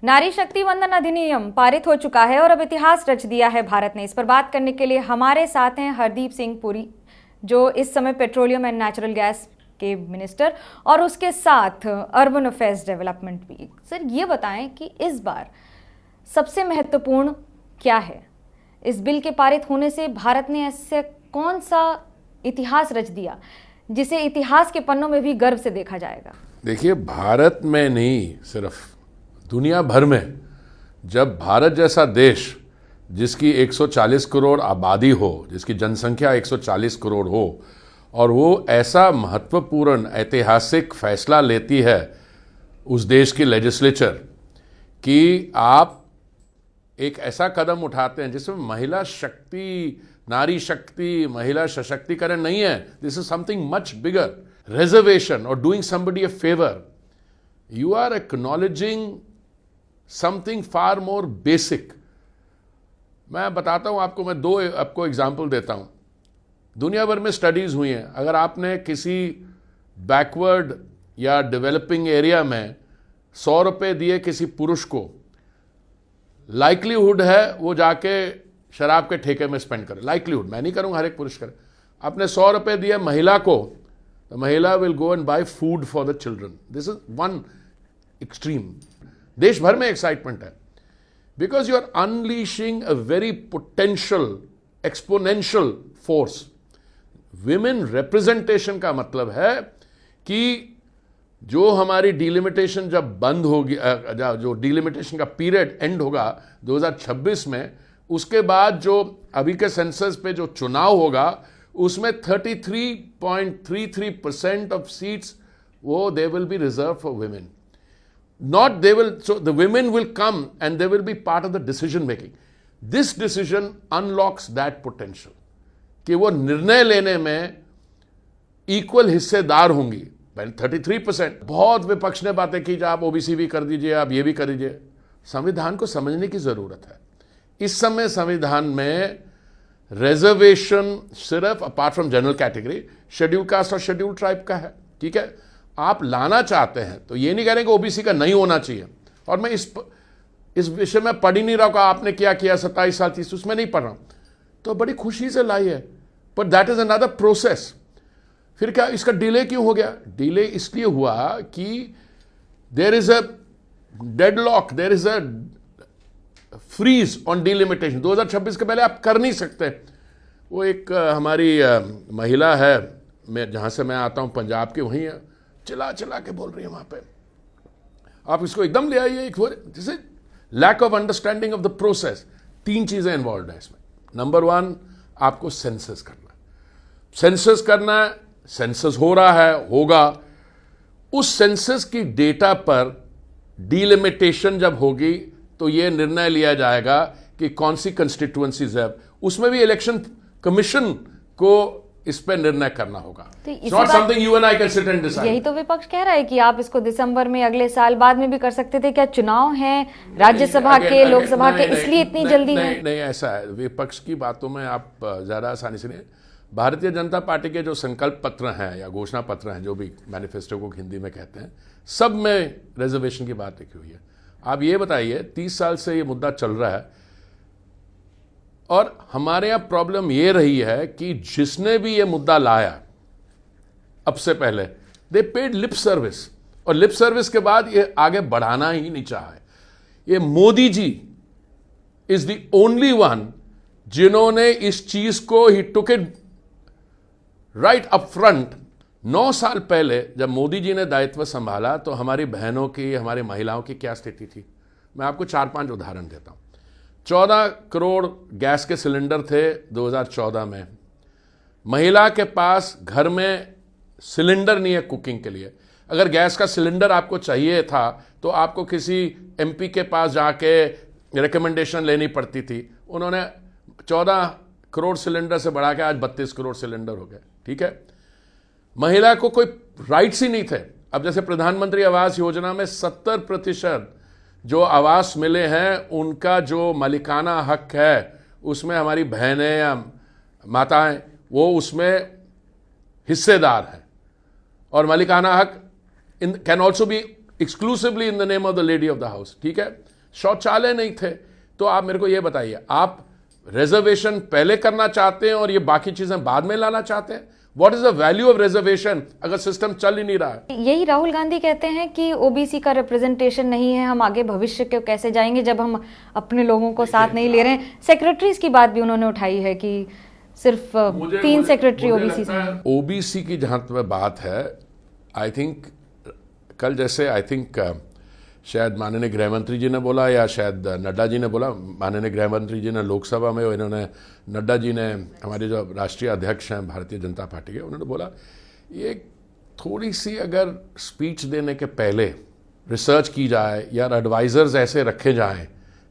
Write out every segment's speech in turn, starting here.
नारी शक्ति वंदन अधिनियम पारित हो चुका है और अब इतिहास रच दिया है भारत ने। इस पर बात करने के लिए हमारे साथ हैं हरदीप सिंह पुरी, जो इस समय पेट्रोलियम एंड नेचुरल गैस के मिनिस्टर, और उसके साथ अर्बन अफेयर्स डेवलपमेंट भी। सर, ये बताएं कि इस बार सबसे महत्वपूर्ण क्या है? इस बिल के पारित होने से भारत ने ऐसे कौन सा इतिहास रच दिया जिसे इतिहास के पन्नों में भी गर्व से देखा जाएगा? देखिए, भारत में नहीं, सिर्फ दुनिया भर में जब भारत जैसा देश जिसकी 140 करोड़ आबादी हो, जिसकी जनसंख्या 140 करोड़ हो, और वो ऐसा महत्वपूर्ण ऐतिहासिक फैसला लेती है उस देश की लेजिस्लेचर कि आप एक ऐसा कदम उठाते हैं जिसमें महिला शक्ति, नारी शक्ति, महिला सशक्तिकरण नहीं है, this is something much bigger, reservation और doing somebody a favour, you are acknowledging something far more basic. मैं बताता हूं आपको, मैं दो आपको एग्जाम्पल देता हूं। दुनिया भर में स्टडीज हुई हैं, अगर आपने किसी बैकवर्ड या डेवलपिंग एरिया में 100 रुपये दिए किसी पुरुष को, लाइकलीहुड है वो जाके शराब के ठेके में स्पेंड करे। लाइकलीहुड, मैं नहीं करूंगा हर एक पुरुष करे। आपने 100 रुपये दिए महिला को, तो महिला will go and buy food for the children. This is one extreme. देश भर में एक्साइटमेंट है because you are unleashing a very potential exponential force. Women representation का मतलब है कि जो हमारी डिलिमिटेशन जब बंद होगी, जो डिलिमिटेशन का पीरियड एंड होगा 2026 में, उसके बाद जो अभी के सेंसस पे जो चुनाव होगा उसमें 33.33% ऑफ सीट्स वो they will be reserve for women. Not they will, so the women will come and they will be part of the decision making. This decision unlocks that potential कि वो निर्णय लेने में इक्वल हिस्सेदार होंगी। 33%। बहुत विपक्ष ने बातें की, आप ओबीसी भी कर दीजिए, आप ये भी कर दीजिए। संविधान को समझने की जरूरत है। इस समय संविधान में रिजर्वेशन सिर्फ apart from general category schedule caste और शेड्यूल ट्राइब का है, ठीक है। आप लाना चाहते हैं तो ये नहीं कह रहे कि ओबीसी का नहीं होना चाहिए। और मैं इस विषय में पढ़ ही नहीं रहा हूं, आपने क्या किया 27 साल 30, उसमें नहीं पढ़ रहा हूं, तो बड़ी खुशी से लाई है, but that is another process. फिर क्या इसका डिले क्यों हो गया? डिले इसलिए हुआ कि there is a deadlock, there is a freeze on delimitation. 2026 के पहले आप कर नहीं सकते। वो एक हमारी महिला है, मैं जहां से मैं आता हूं पंजाब की, वहीं चिल्ला चिल्ला के बोल रही है वहां पे, आप इसको एकदम ले आइए। जैसे lack of understanding of the process. 3 चीजें इन्वॉल्व है इसमें। नंबर 1, आपको सेंसस करना है। सेंसस करना है, सेंसस हो रहा है, होगा। उस सेंसस की डेटा पर डिलिमिटेशन जब होगी तो यह निर्णय लिया जाएगा कि कौन सी कंस्टिट्यूएंसीज है। उसमें भी इलेक्शन कमीशन को इस पर निर्णय करना होगा। Not something you and I can sit and decide. यही तो विपक्ष कह रहा है कि आप इसको दिसंबर में, अगले साल, बाद में भी कर सकते थे। क्या चुनाव हैं राज्यसभा के, लोकसभा के, इसलिए इतनी जल्दी है? नहीं, ऐसा है। विपक्ष की बातों में आप ज्यादा आसानी से नहीं। भारतीय जनता पार्टी के जो संकल्प पत्र हैं या घोषणा पत्र हैं, जो भी मैनिफेस्टो को हिंदी में कहते हैं, सब में रिजर्वेशन की बात लिखी हुई है। आप ये बताइए, 30 साल से ये मुद्दा चल रहा है और हमारे यहां प्रॉब्लम ये रही है कि जिसने भी ये मुद्दा लाया अब से पहले, दे पेड लिप सर्विस, और लिप सर्विस के बाद ये आगे बढ़ाना ही नहीं चाहा। ये Modi ji is the only one जिन्होंने इस चीज को, he took it right up front. 9 साल पहले जब मोदी जी ने दायित्व संभाला तो हमारी बहनों की, हमारी महिलाओं की क्या स्थिति थी? मैं आपको 4-5 उदाहरण देता हूं। 14 करोड़ गैस के सिलेंडर थे 2014 में। महिला के पास घर में सिलेंडर नहीं है कुकिंग के लिए। अगर गैस का सिलेंडर आपको चाहिए था तो आपको किसी एमपी के पास जाके रिकमेंडेशन लेनी पड़ती थी। उन्होंने 14 करोड़ सिलेंडर से बढ़ा के आज 32 करोड़ सिलेंडर हो गए, ठीक है। महिला को कोई राइट्स ही नहीं थे। अब जैसे प्रधानमंत्री आवास योजना में 70% जो आवास मिले हैं, उनका जो मालिकाना हक है उसमें हमारी बहनें या माताएं वो उसमें हिस्सेदार हैं। और मालिकाना हक can also be exclusively in the name of the lady of the house, ठीक है। शौचालय नहीं थे। तो आप मेरे को ये बताइए, आप रिजर्वेशन पहले करना चाहते हैं और ये बाकी चीजें बाद में लाना चाहते हैं? What is the value of reservation अगर सिस्टम चल ही नहीं रहा है? यही राहुल गांधी कहते हैं कि ओबीसी का रिप्रेजेंटेशन नहीं है, हम आगे भविष्य को कैसे जाएंगे जब हम अपने लोगों को साथ नहीं ले रहे हैं। सेक्रेटरीज की बात भी उन्होंने उठाई है कि सिर्फ 3 सेक्रेटरी ओबीसी से हैं। ओबीसी की जहां तक बात है, आई थिंक कल जैसे आई थिंक शायद माननीय गृह मंत्री जी ने बोला या शायद नड्डा जी ने बोला, माननीय गृह मंत्री जी ने लोकसभा में, इन्होंने नड्डा जी ने, हमारे जो राष्ट्रीय अध्यक्ष हैं भारतीय जनता पार्टी के, उन्होंने बोला ये थोड़ी सी अगर स्पीच देने के पहले रिसर्च की जाए या एडवाइजर्स ऐसे रखे जाएं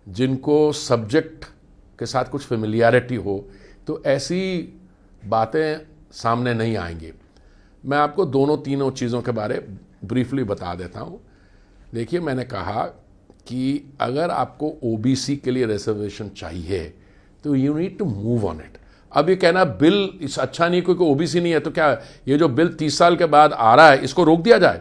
जिनको सब्जेक्ट के साथ कुछ फेमिलियरिटी हो, तो ऐसी बातें सामने नहीं आएंगी। मैं आपको दोनों तीनों चीज़ों के बारे ब्रीफली बता देता हूँ। देखिए, मैंने कहा कि अगर आपको ओबीसी के लिए रिजर्वेशन चाहिए तो you need to move on it. अब ये कहना बिल इस अच्छा नहीं, क्योंकि ओबीसी नहीं है तो क्या ये जो बिल 30 साल के बाद आ रहा है इसको रोक दिया जाए?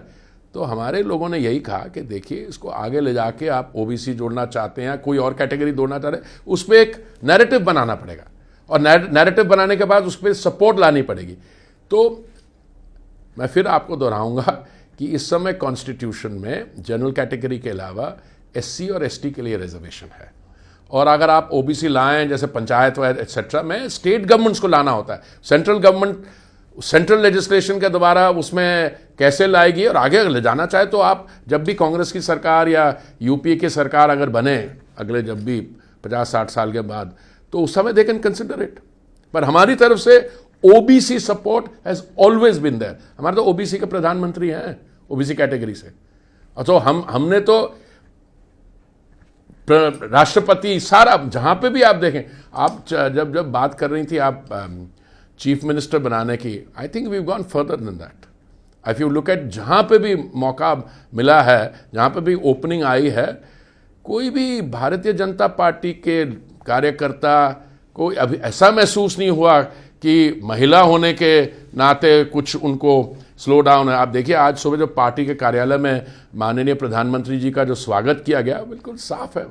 तो हमारे लोगों ने यही कहा कि देखिए, इसको आगे ले जाके आप ओबीसी जोड़ना चाहते हैं, कोई और कैटेगरी जोड़ना चाह रहे हैं, उस पर एक नैरेटिव बनाना पड़ेगा और नैरेटिव बनाने के बाद उस पर सपोर्ट लानी पड़ेगी। तो मैं फिर आपको दोहराऊंगा कि इस समय कॉन्स्टिट्यूशन में जनरल कैटेगरी के अलावा एससी और एसटी के लिए रिजर्वेशन है, और अगर आप ओबीसी लाएं जैसे पंचायत वाइज एक्सेट्रा में, स्टेट गवर्नमेंट्स को लाना होता है। सेंट्रल गवर्नमेंट सेंट्रल लेजिस्लेशन के द्वारा उसमें कैसे लाएगी, और आगे ले जाना चाहे तो आप जब भी कांग्रेस की सरकार या यूपीए की सरकार अगर बने अगले जब भी 50-60 साल के बाद, तो उस समय दे कैन कंसिडर इट। पर हमारी तरफ से OBC support has always been there. हमारे तो ओबीसी के प्रधानमंत्री हैं ओबीसी कैटेगरी से, और तो हमने तो राष्ट्रपति सारा, जहां पे भी आप देखें, आप जब बात कर रही थी आप चीफ मिनिस्टर बनाने की, I think we gone further than that. If you look at जहां पे भी मौका मिला है, जहां पे भी ओपनिंग आई है, कोई भी भारतीय जनता पार्टी के कार्यकर्ता को अभी ऐसा महसूस नहीं हुआ कि महिला होने के नाते कुछ उनको स्लो डाउन है। आप देखिए, आज सुबह जो पार्टी के कार्यालय में माननीय प्रधानमंत्री जी का जो स्वागत किया गया, बिल्कुल साफ है।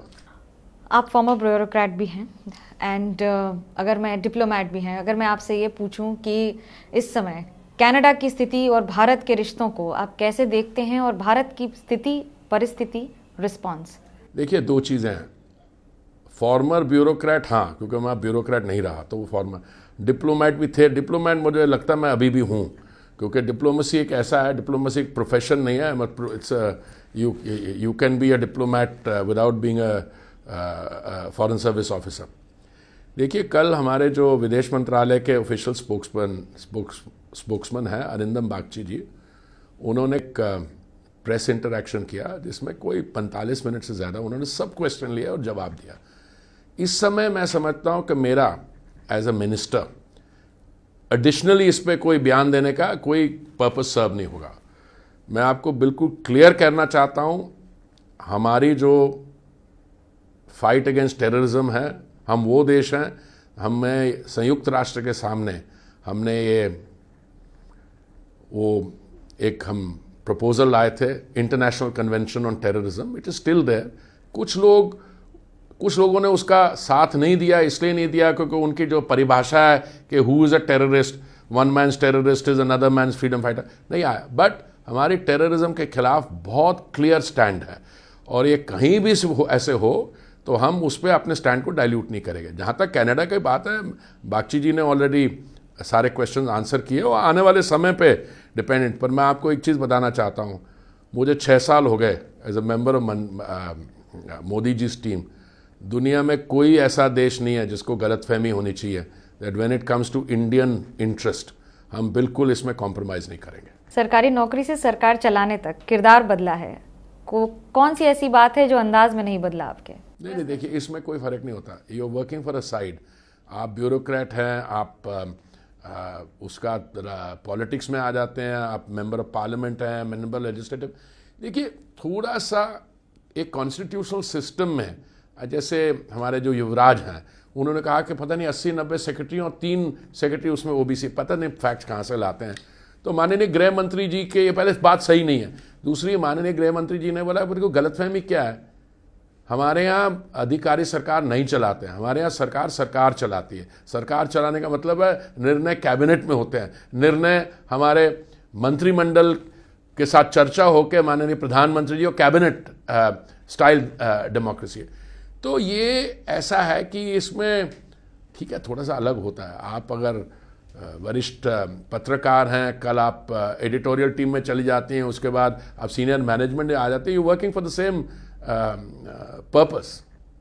आप फॉर्मर ब्यूरोक्रेट भी हैं एंड अगर मैं डिप्लोमेट भी हैं, अगर मैं आपसे ये पूछूं कि इस समय कनाडा की स्थिति और भारत के रिश्तों को आप कैसे देखते हैं, और भारत की स्थिति, परिस्थिति, रिस्पॉन्स? देखिए, 2 चीज़ें हैं। फॉर्मर ब्यूरोक्रेट, हाँ, क्योंकि मैं ब्यूरोक्रेट नहीं रहा तो वो फॉर्मर। डिप्लोमेट भी थे। डिप्लोमेट मुझे लगता है मैं अभी भी हूँ, क्योंकि डिप्लोमेसी एक ऐसा है, डिप्लोमेसी एक प्रोफेशन नहीं है। It's you can be a diplomat without being a foreign service officer. देखिए, कल हमारे जो विदेश मंत्रालय के ऑफिशियल स्पोक्समैन हैं अरिंदम बागची जी, उन्होंने एक प्रेस इंटरैक्शन किया जिसमें कोई 45 मिनट से ज़्यादा उन्होंने सब क्वेश्चन लिया और जवाब दिया। इस समय मैं समझता हूँ कि मेरा एज अ मिनिस्टर एडिशनली इस पर कोई बयान देने का कोई पर्पस सर्व नहीं होगा। मैं आपको बिल्कुल क्लियर करना चाहता हूँ, हमारी जो फाइट अगेंस्ट टेररिज्म है, हम वो देश हैं, हमें संयुक्त राष्ट्र के सामने हमने एक हम प्रपोजल लाए थे, international convention on terrorism. It is still there. कुछ लोगों ने उसका साथ नहीं दिया, इसलिए नहीं दिया क्योंकि उनकी जो परिभाषा है कि who is a terrorist, one man's terrorist is another man's freedom fighter, नहीं आया। बट हमारी टेररिज्म के खिलाफ बहुत क्लियर स्टैंड है, और ये कहीं भी ऐसे हो तो हम उस पर अपने स्टैंड को डाइल्यूट नहीं करेंगे। जहाँ तक कनाडा की बात है, बागची जी ने ऑलरेडी सारे क्वेश्चन आंसर किए और आने वाले समय पे डिपेंडेंट। पर मैं आपको एक चीज़ बताना चाहता हूँ, मुझे 6 साल हो गए as a member of Modi ji team. दुनिया में कोई ऐसा देश नहीं है जिसको गलतफहमी होनी चाहिए that when it comes to Indian interest हम बिल्कुल इसमें कॉम्प्रोमाइज़ नहीं करेंगे। सरकारी नौकरी से सरकार चलाने तक किरदार बदला है, कौन सी ऐसी बात है जो अंदाज में नहीं बदला आपके? नहीं, देखिए, इसमें कोई फर्क नहीं होता। You are working for a side. आप ब्यूरोक्रेट हैं, आप उसका पॉलिटिक्स में आ जाते हैं, आप मेंबर ऑफ पार्लियामेंट हैं, मेंबर लेजिस्लेटिव। देखिए, थोड़ा सा एक कॉन्स्टिट्यूशनल सिस्टम में, जैसे हमारे जो युवराज हैं, उन्होंने कहा कि पता नहीं 80-90 सेक्रेटरी और 3 सेक्रेटरी उसमें ओबीसी, पता नहीं फैक्ट कहाँ से लाते हैं। तो माननीय गृह मंत्री जी के ये पहले बात सही नहीं है। दूसरी, माननीय गृह मंत्री जी ने बोला मेरे को गलतफहमी क्या है, हमारे यहाँ अधिकारी सरकार नहीं चलाते हैं, हमारे यहाँ सरकार चलाती है। सरकार चलाने का मतलब है निर्णय कैबिनेट में होते हैं, निर्णय हमारे मंत्रिमंडल के साथ चर्चा होकर माननीय प्रधानमंत्री जी और कैबिनेट स्टाइल डेमोक्रेसी। तो ये ऐसा है कि इसमें ठीक है थोड़ा सा अलग होता है। आप अगर वरिष्ठ पत्रकार हैं, कल आप एडिटोरियल टीम में चली जाती हैं, उसके बाद आप सीनियर मैनेजमेंट में आ जाते हैं, you working for the same purpose.